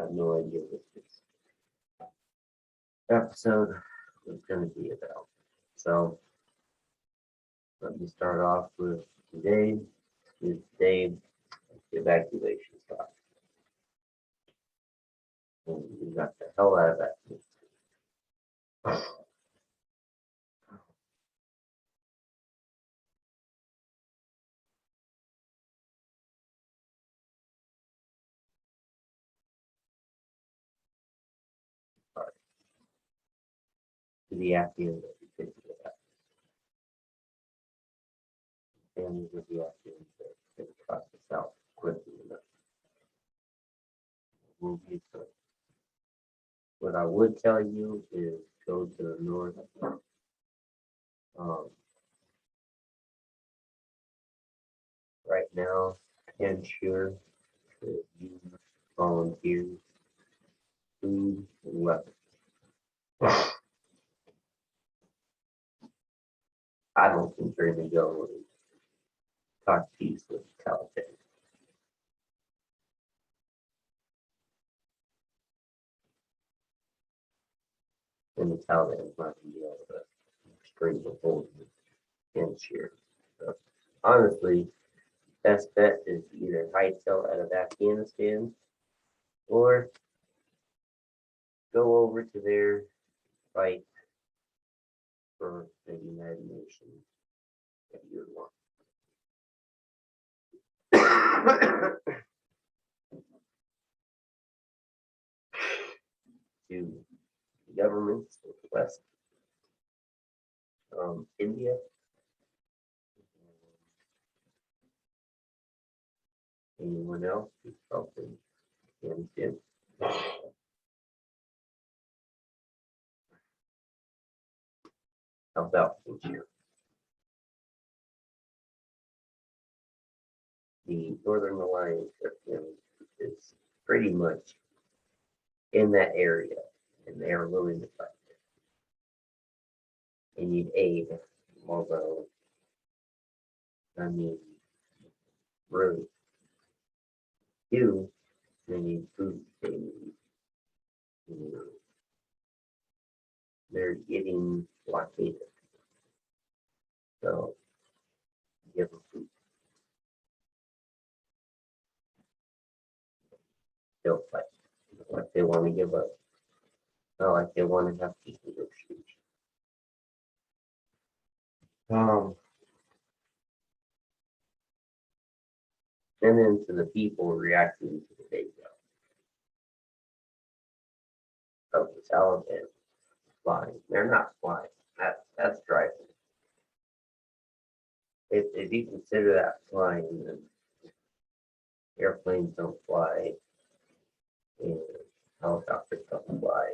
have no idea what this episode is going to be about. So let me start off with today. Today, the evacuation stop. And we got the hell out of that. To the Afghans that we couldn't get out. Families of the Afghans that couldn't cross the south quickly enough. We'll get to it. What I would tell you is go to the north. Right now, ensure that you volunteer food and weapons. I don't think they're going to go and talk peace with the Taliban. And the Taliban is not going to be able to string the hold and cheer. So, honestly, best bet is either hightail out of Afghanistan or go over to their fight for the United Nations if you want. To governments of the West, India, anyone else who's helping Afghanistan. How about this year? The Northern Alliance is pretty much in that area, and they are willing to fight. They need aid, although, I mean, really, they need food. They need, they're getting blockaded. So, give them food. They'll fight. Like they want to give up. Not like they want to have peace negotiations. And then to the people reacting to the video of the Taliban flying. They're not flying. That's driving. If you consider that flying, then airplanes don't fly, and helicopters don't fly.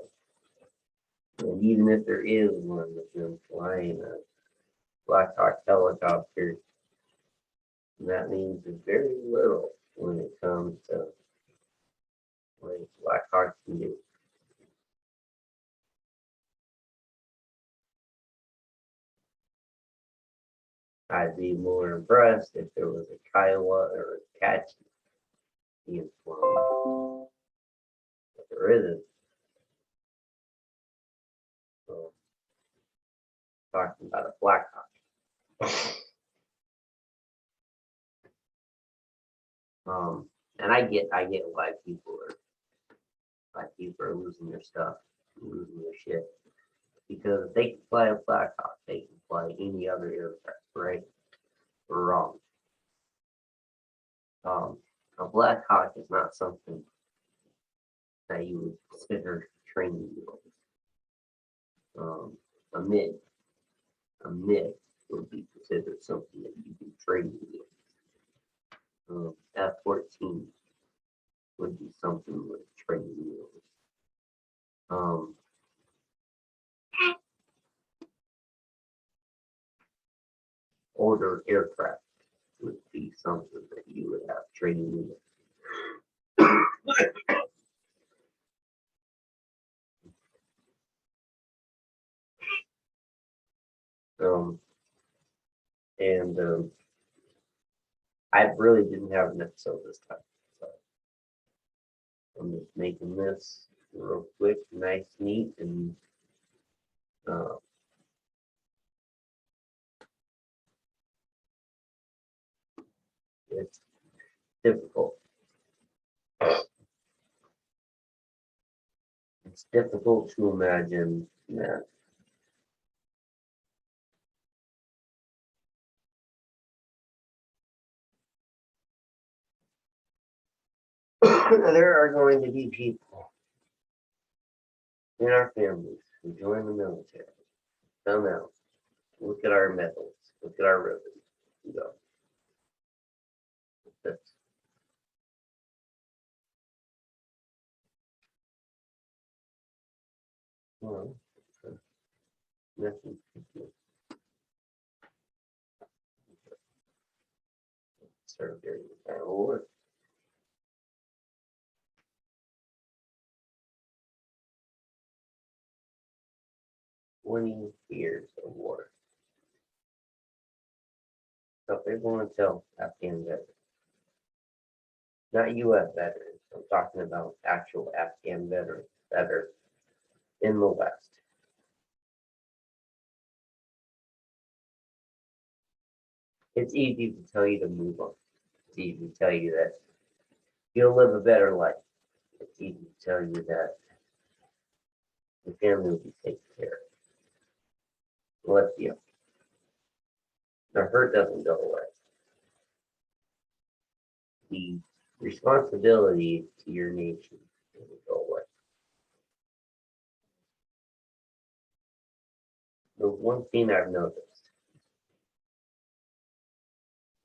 And even if there is one of them flying a Black Hawk helicopter, that means very little when it comes to what Black Hawk can do. I'd be more impressed if there was a Kiowa or a Catchy being flown. But there isn't. So, talking about a Black Hawk. And I get why people are losing their stuff, losing their shit. Because if they can fly a Black Hawk, they can fly any other aircraft, right? Or wrong. A Black Hawk is not something that you would consider training wheels. A MiG would be considered something that you can train wheels. F-14 would be something with training wheels. Older aircraft would be something that you would have training wheels. I really didn't have an episode this time. So I'm just making this real quick, nice, neat, and it's difficult. It's difficult to imagine that there are going to be people in our families who join the military, come out, look at our medals, look at our ribbons, and go, that's well, nothing. Served during the time of war. 20 years of war. So if they want to tell Afghan veterans, not U.S. veterans, I'm talking about actual Afghan veterans that are in the West. It's easy to tell you to move on. It's easy to tell you that you'll live a better life. It's easy to tell you that your family will be taken care of. Well, let's be honest. The hurt doesn't go away. The responsibility to your nation doesn't go away. The one thing I've noticed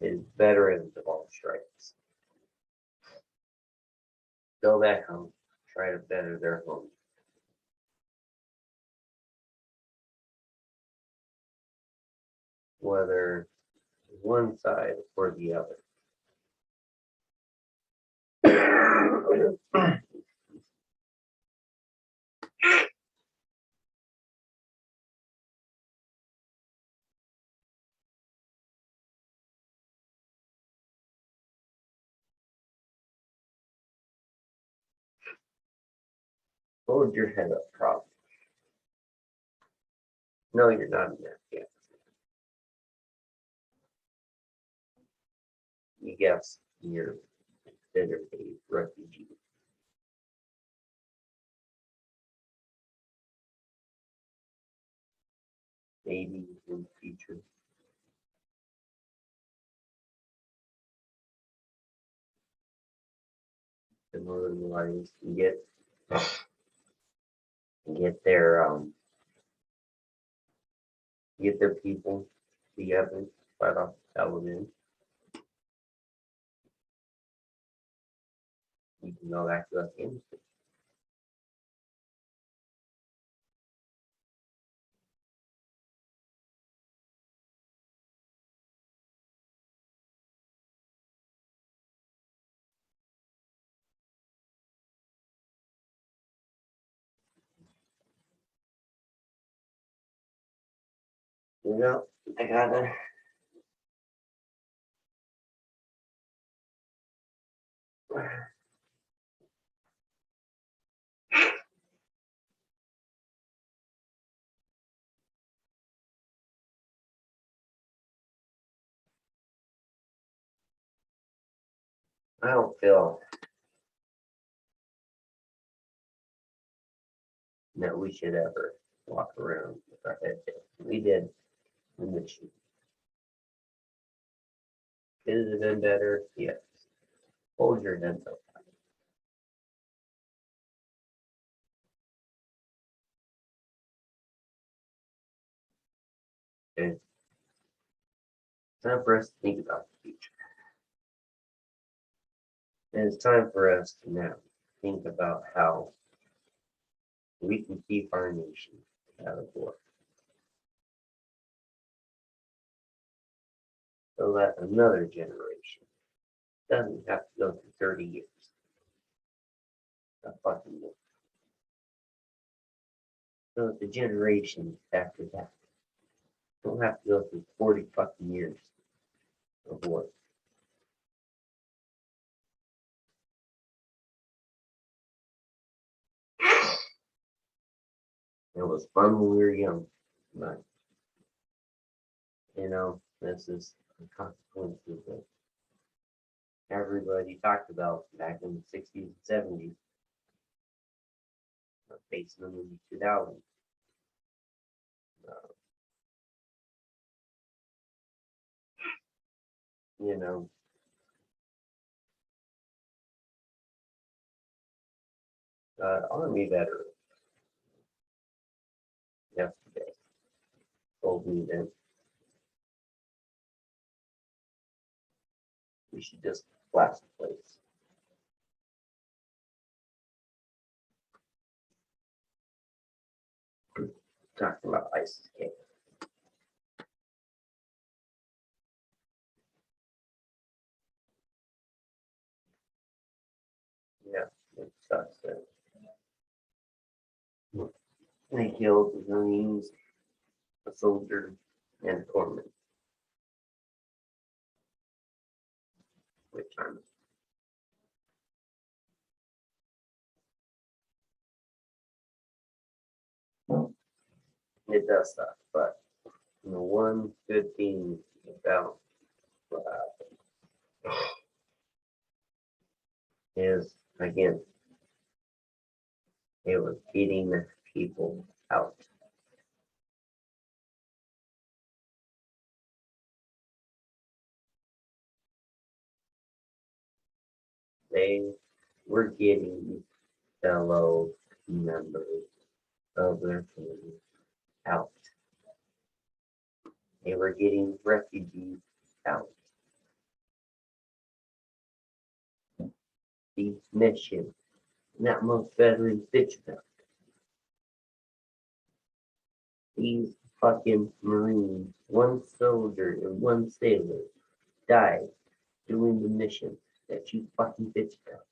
is veterans of all stripes go back home, try to better their home. Whether one side or the other. Hold your head up, Prof. No, you're not in Afghanistan. You guess you're considered a refugee. Maybe in the future. The Northern Alliance can get their people together, fight off the Taliban. You can go back to Afghanistan. You know, I gotta. I don't feel that we should ever walk around with our head down. We did in the shoot. Could it have been better? Yes. Hold your head up. Okay. It's time for us to think about the future. And it's time for us to now think about how we can keep our nation out of war. So that another generation doesn't have to go through 30 years of fucking war. So that the generations after that don't have to go through 40 fucking years of war. It was fun when we were young, but this is the consequences that everybody talked about back in the 60s and 70s, facing them in the 2000s. Uh, you know, Army veteran yesterday told me that we should just blast the place. Talking about ISIS camp. Yeah, it sucks that they killed the Marines, a soldier, and a corpsman. Which it does suck, but the one good thing about what happened is, again, it was getting people out. They were getting fellow members of their families out. They were getting refugees out. These missions that most veterans bitch about. These fucking Marines, one soldier and one sailor, died doing the mission that you fucking bitch about.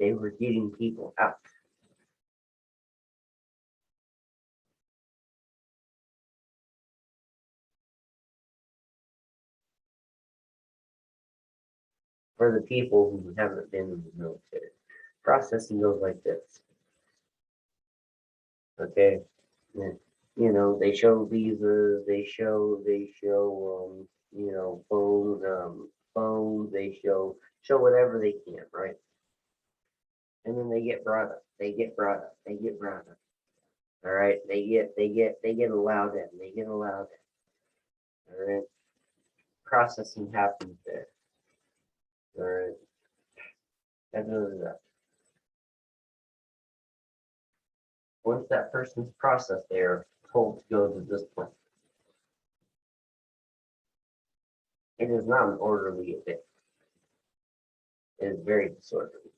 They were getting people out. For the people who haven't been in the military, processing goes like this. Okay, they show visas, they show, phones, they show whatever they can, right? And then they get brought up, they get brought up, they get brought up. All right, they get allowed in, they get allowed in. All right, processing happens there. All right, once that person's processed, they are told to go to this point. It is not an orderly event. It is very disorderly.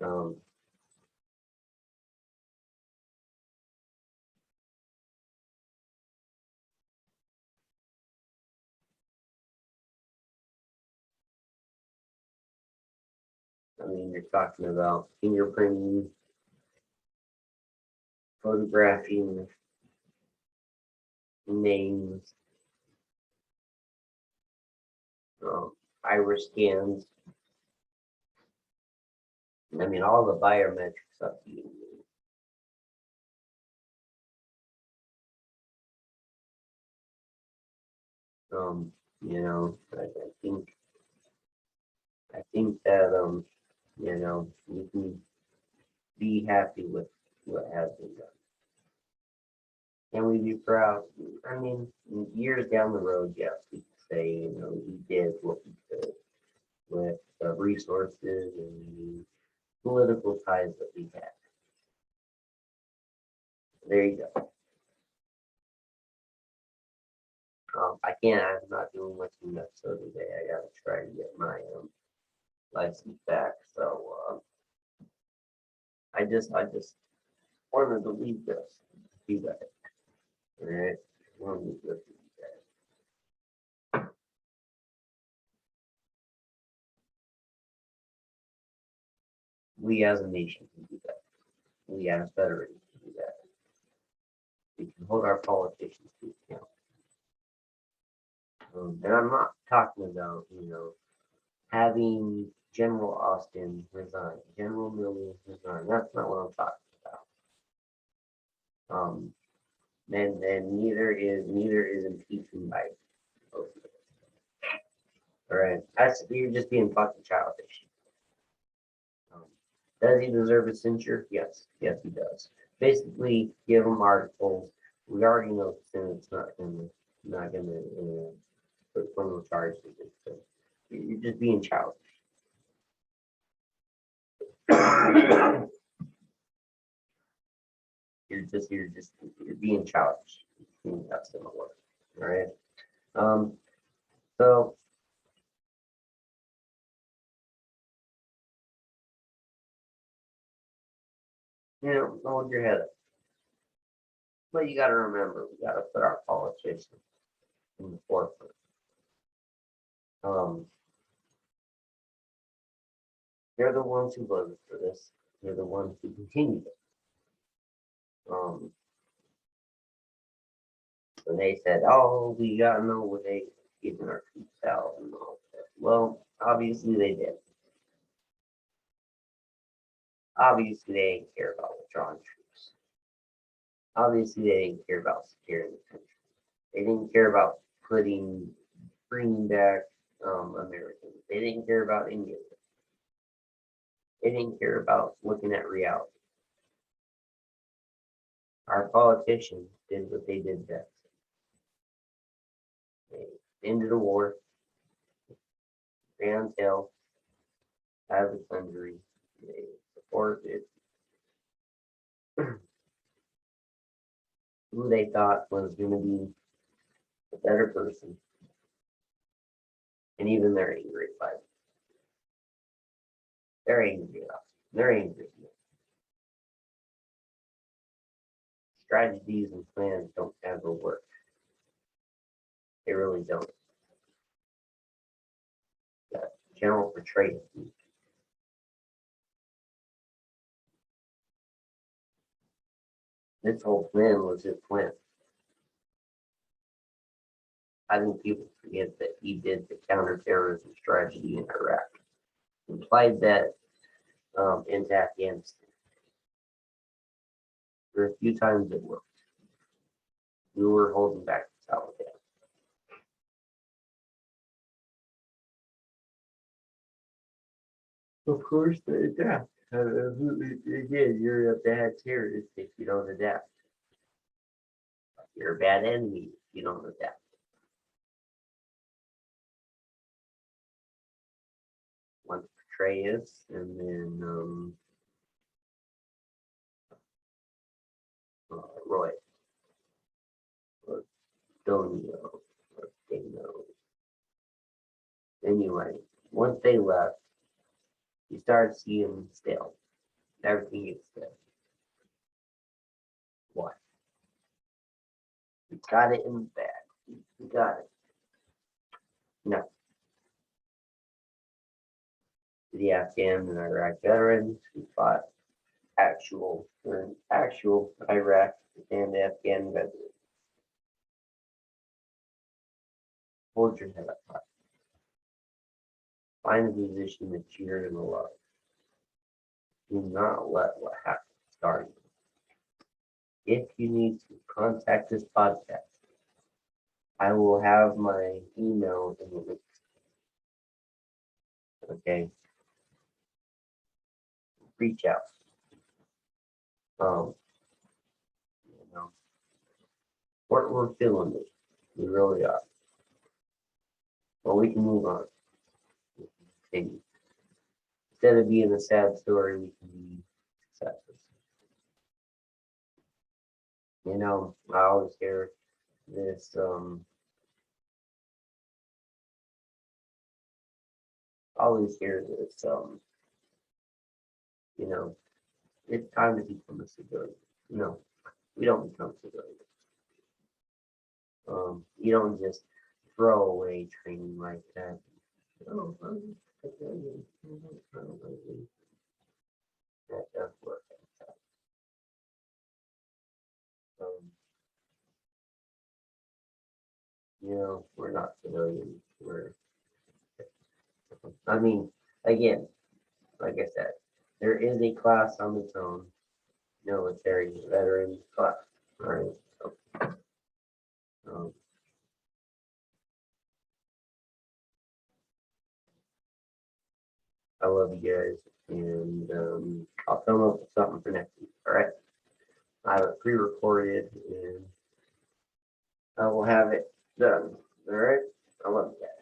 Um, you're talking about fingerprinting, photographing, names, iris scans. All the biometric stuff you need. I think that you can be happy with what has been done. Can we be proud? Years down the road, yes, we can say, we did what we could with the resources and the political ties that we had. There you go. I'm not doing much in Mexico today. I gotta try to get my license back. So I just wanted to leave this. You guys. All right. Wanted to leave this with you guys. We as a nation can do that. We as veterans can do that. We can hold our politicians to account. And I'm not talking about, having General Austin resigned. General Miller resigned. That's not what I'm talking about. And neither is impeachment by both of us. All right, you're just being fucking childish. Does he deserve a censure? Yes, yes, he does. Basically, give him articles. We already know the Senate's not gonna put criminal charges against him. You're just being childish. You're being childish. That's gonna work. All right. So hold your head up. But you got to remember, we got to put our politicians in the forefront. Um, they're the ones who voted for this. They're the ones who continue it. And they said, "Oh, we got to know what they getting our troops out and all that." Well, obviously they did. Obviously they didn't care about withdrawing troops. Obviously they didn't care about securing the country. They didn't care about bringing back Americans. They didn't care about any of it. They didn't care about looking at reality. Our politicians did what they did best. They ended the war, ran tail out of the country. They supported who they thought was going to be a better person. And even they're angry by it. They're angry about it. They're angry. Strategies and plans don't ever work. They really don't. That general portrayed it. This whole plan was his plan. I think people forget that he did the counterterrorism strategy in Iraq. He applied that into Afghanistan. There were a few times it worked. We were holding back the Taliban. Of course, they adapt. Again, you're a bad terrorist if you don't adapt. You're a bad enemy if you don't adapt. Once portray us, and then Roy, or Donio, or Dano. Anyway, once they left, you started seeing them stale. Everything gets stale. Why? We got it in the bag. We got it. No. The Afghan and Iraq veterans who fought actual Iraq and Afghan veterans. Hold your head up high. Find a position that you're going to love. Do not let what happened start you. If you need to contact this podcast, I will have my email in the link. Okay. Reach out. Um, you know, we're feeling it. We really are. But we can move on. Continue. Instead of being a sad story, we can be successful. I always hear this you know, it's time to become a civilian. No, we don't become civilians. You don't just throw away training like that. Oh, I'm a civilian. That doesn't work. Um, we're not civilians. I mean, again, like I said, there is a class on its own, military veteran class. All right. So, um, I love you guys, and I'll come up with something for next week. All right. I have it pre-recorded, and I will have it done. All right. I love you guys.